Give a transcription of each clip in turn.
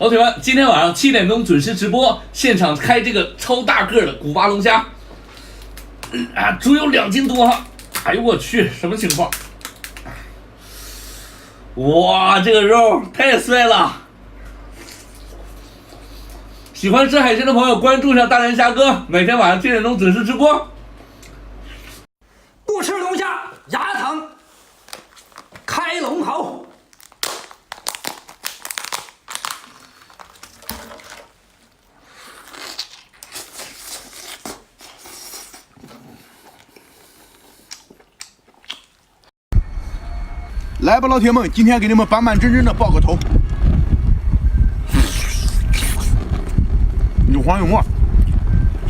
老铁们，今天晚上7点钟准时直播，现场开这个超大个的古巴龙虾，足有2斤多哈！哎呦我去，什么情况？哇，这个肉太帅了！喜欢吃海鲜的朋友，关注一下大连虾哥，每天晚上7点钟准时直播。不吃龙虾牙疼，开龙头。来吧，老铁们，今天给你们板板正正的爆个头，有黄有沫，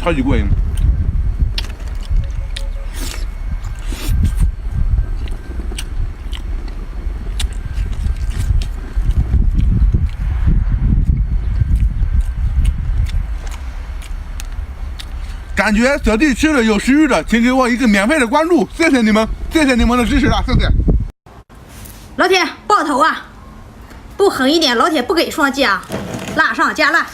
超级过瘾。感觉这地吃的有食欲的，请给我一个免费的关注，谢谢你们，谢谢你们的支持啊，谢谢。老铁爆头啊，不狠一点，老铁不给双击啊！辣上加辣。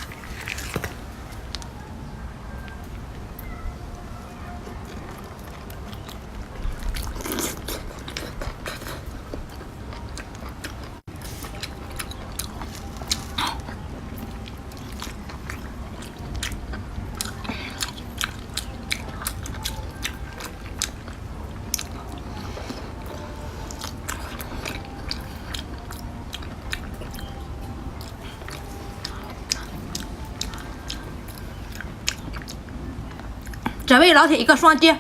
这位老铁一个双击。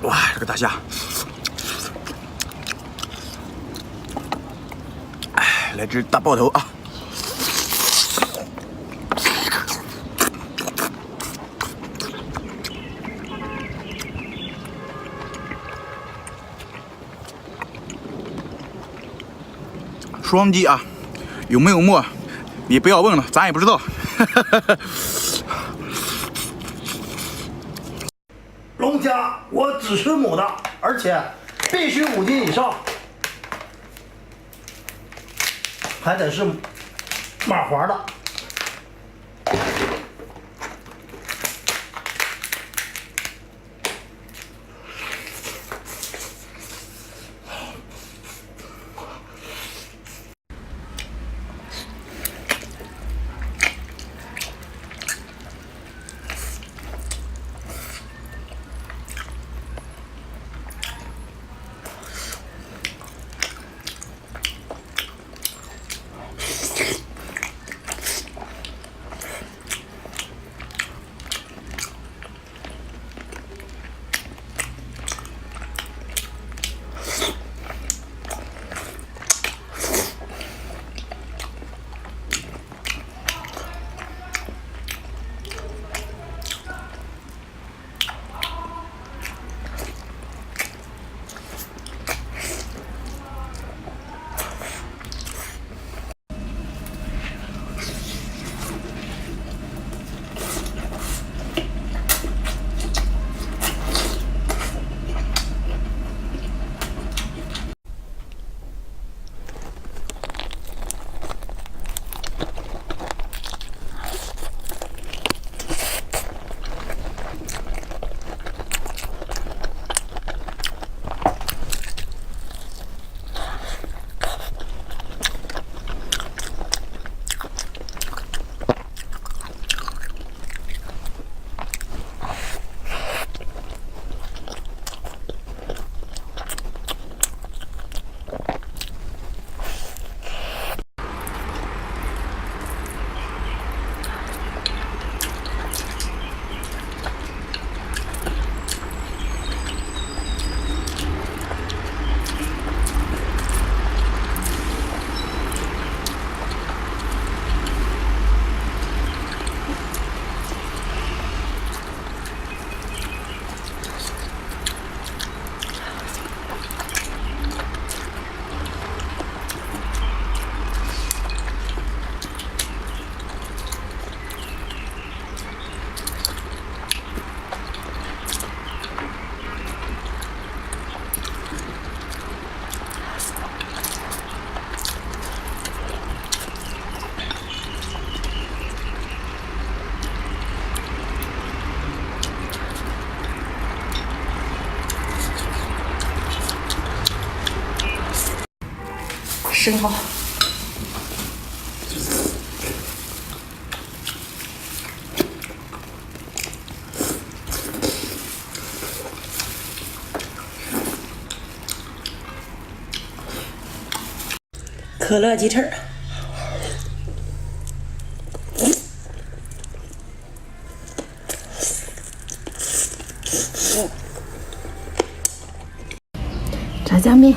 哇，这个大虾！来只大爆头啊！双击啊！有没有沫？你不要问了，咱也不知道。龙虾我只吃母的，而且必须5斤以上。还得是马黄的。生蚝。可乐鸡翅。炸酱面。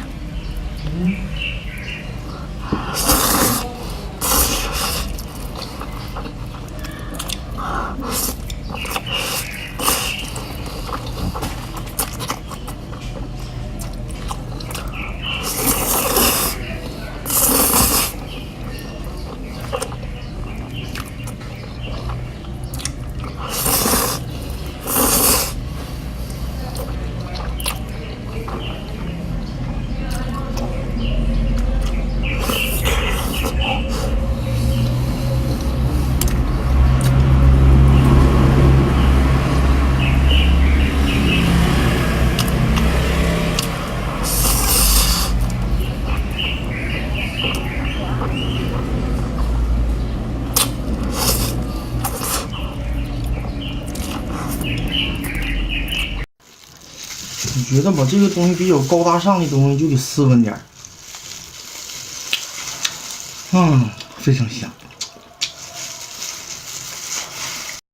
你觉得吧，这个东西比较高大上的东西就得斯文点儿。非常香。